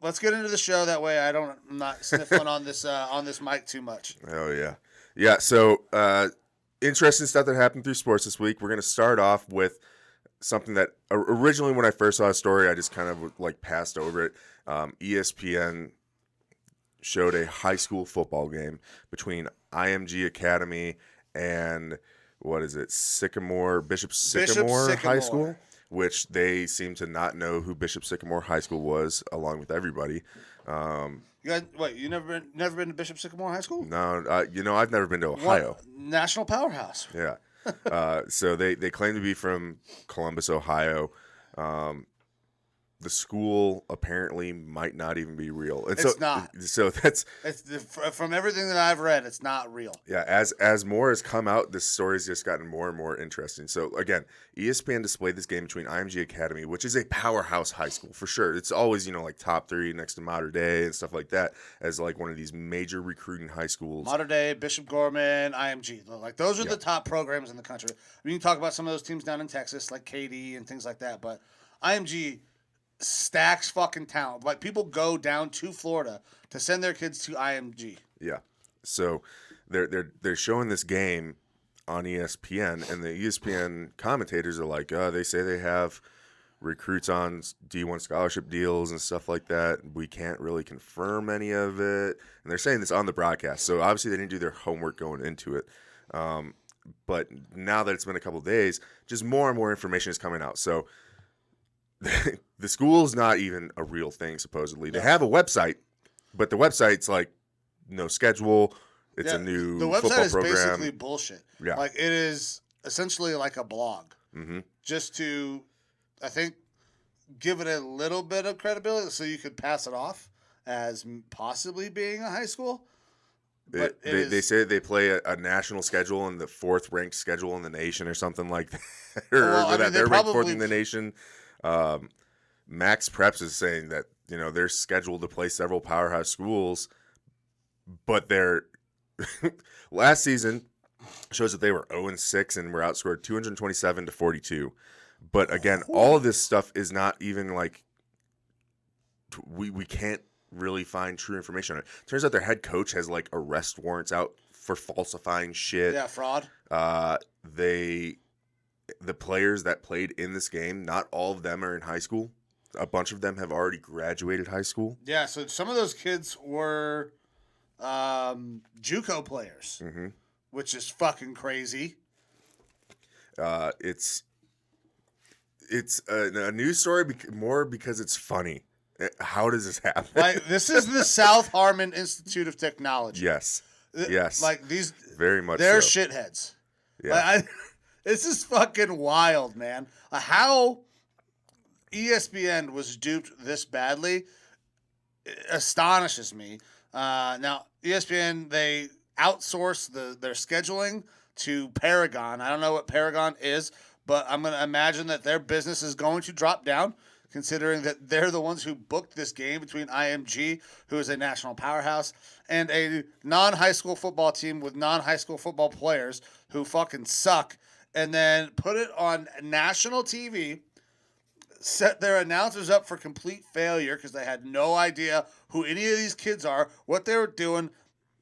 let's get into the show. That way, I'm not sniffling on this mic too much. Oh yeah, yeah. So interesting stuff that happened through sports this week. We're gonna start off with something that originally, when I first saw a story, I just kind of like passed over it. ESPN showed a high school football game between IMG Academy and what is it, Bishop Sycamore High School, which they seem to not know who Bishop Sycamore High School was, along with everybody. You never been to Bishop Sycamore High School? No, I've never been to Ohio. National powerhouse. Yeah. So they claim to be from Columbus, Ohio. The school apparently might not even be real. And it's not. So from everything that I've read, it's not real. Yeah, as more has come out, this story's just gotten more and more interesting. So again, ESPN displayed this game between IMG Academy, which is a powerhouse high school for sure. It's always, like top 3 next to Mater Dei and stuff like that, as like one of these major recruiting high schools. Mater Dei, Bishop Gorman, IMG. Like those are the top programs in the country. You can talk about some of those teams down in Texas, like KD and things like that, but IMG stacks fucking talent. Like people go down to Florida to send their kids to IMG. Yeah. So they're showing this game on ESPN, and the ESPN commentators are like, they say they have recruits on D1 scholarship deals and stuff like that. We can't really confirm any of it. And they're saying this on the broadcast. So obviously they didn't do their homework going into it. But now that it's been a couple of days, just more and more information is coming out. So the school's not even a real thing, supposedly. They have a website, but the website's like no schedule. It's a new football program. The website is basically bullshit. Yeah. Like it is essentially like a blog. Mm-hmm. Just to, I think, give it a little bit of credibility so you could pass it off as possibly being a high school. But they say they play a national schedule and the 4th ranked schedule in the nation or something like that. They're ranked 4th in the nation. Max Preps is saying that they're scheduled to play several powerhouse schools, but their last season shows that they were 0-6 and were outscored 227-42. But again, all of this stuff is not even like we can't really find true information on it. Turns out their head coach has like arrest warrants out for falsifying shit. Yeah, fraud. The players that played in this game, not all of them are in high school. A bunch of them have already graduated high school. Yeah, so some of those kids were JUCO players, which is fucking crazy. It's a news story more because it's funny. How does this happen? Like this is the South Harmon Institute of Technology. Yes. Yes. Like these, very much. They're so. shitheads. Yeah. This is fucking wild, man. How ESPN was duped this badly astonishes me. Now, ESPN, they outsource their scheduling to Paragon. I don't know what Paragon is, but I'm going to imagine that their business is going to drop down, considering that they're the ones who booked this game between IMG, who is a national powerhouse, and a non-high school football team with non-high school football players who fucking suck, and then put it on national TV, set their announcers up for complete failure because they had no idea who any of these kids are, what they were doing,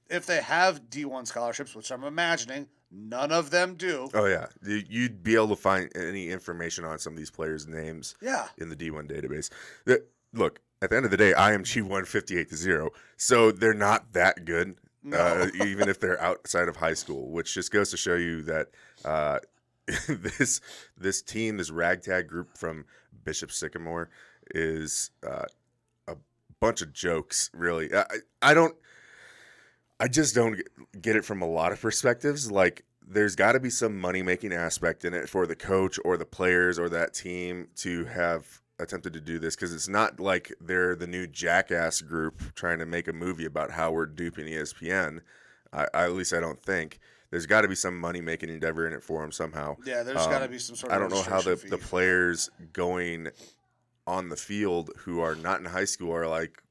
if they have D1 scholarships, which I'm imagining none of them do. Oh, yeah. You'd be able to find any information on some of these players' names in the D1 database. Look, at the end of the day, IMG won 58-0, so they're not that good, even if they're outside of high school, which just goes to show you that this team, this ragtag group from Bishop Sycamore, is a bunch of jokes, really. I just don't get it from a lot of perspectives. Like, there's got to be some money-making aspect in it for the coach or the players or that team to have attempted to do this, because it's not like they're the new Jackass group trying to make a movie about how we're duping ESPN. At least I don't think. There's got to be some money-making endeavor in it for them somehow. Yeah, there's got to be some sort of I don't know how the players going on the field who are not in high school are like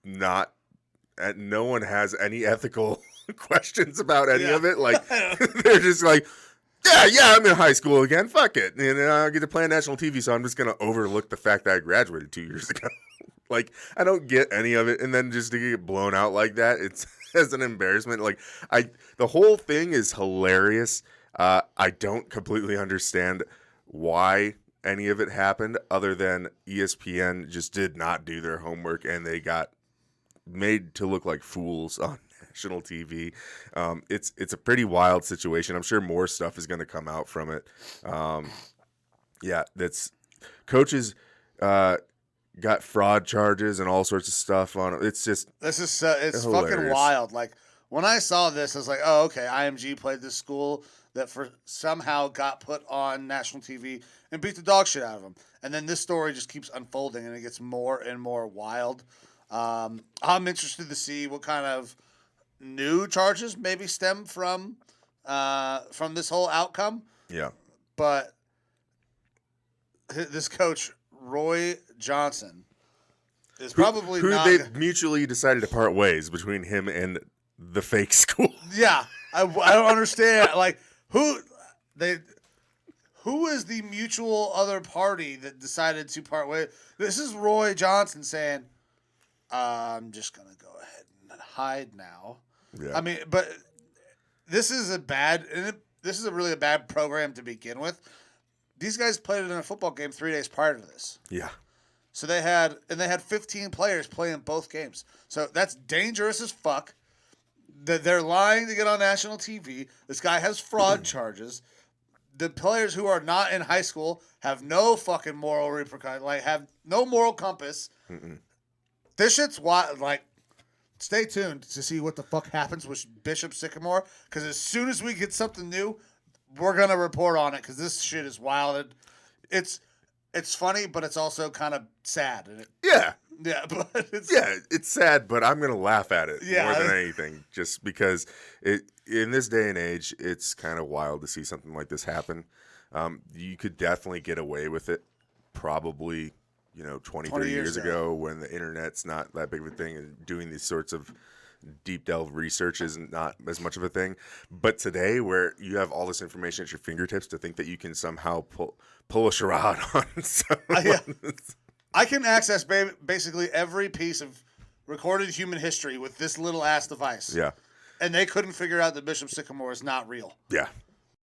not – no one has any ethical questions about any of it. Like, they're just like, yeah, I'm in high school again. Fuck it. And I get to play on national TV, so I'm just going to overlook the fact that I graduated 2 years ago. Like, I don't get any of it, and then just to get blown out like that, it's as an embarrassment. Like, the whole thing is hilarious. I don't completely understand why any of it happened, other than ESPN just did not do their homework, and they got made to look like fools on national TV. It's a pretty wild situation. I'm sure more stuff is going to come out from it. That's coaches. Got fraud charges and all sorts of stuff on it. It's just it's hilarious. Fucking wild. Like when I saw this, I was like, oh, okay, IMG played this school that somehow got put on national TV and beat the dog shit out of them. And then this story just keeps unfolding and it gets more and more wild. I'm interested to see what kind of new charges maybe stem from this whole outcome. Yeah, but this coach Roy Johnson is probably who not. they mutually decided to part ways between him and the fake school. Yeah, I don't understand. Like who is the mutual other party that decided to part ways? This is Roy Johnson saying, "I'm just gonna go ahead and hide now." Yeah. I mean, but this is a really a bad program to begin with. These guys played in a football game 3 days prior to this. Yeah. So they had 15 players playing both games. So that's dangerous as fuck. They're lying to get on national TV. This guy has fraud charges. The players who are not in high school have no fucking moral repercussion, like have no moral compass. Mm-mm. This shit's wild. Like, stay tuned to see what the fuck happens with Bishop Sycamore. Because as soon as we get something new, we're gonna report on it. Because this shit is wild. It's funny, but it's also kind of sad. Yeah, but it's sad, but I'm gonna laugh at it Yeah. more than anything, just because in this day and age, it's kind of wild to see something like this happen. You could definitely get away with it, probably 20 30 years ago, when the internet's not that big of a thing, and doing these sorts of deep delve research is not as much of a thing. But today, where you have all this information at your fingertips, to think that you can somehow pull a charade on someone. I can access basically every piece of recorded human history with this little ass device. Yeah. And they couldn't figure out that Bishop Sycamore is not real. Yeah.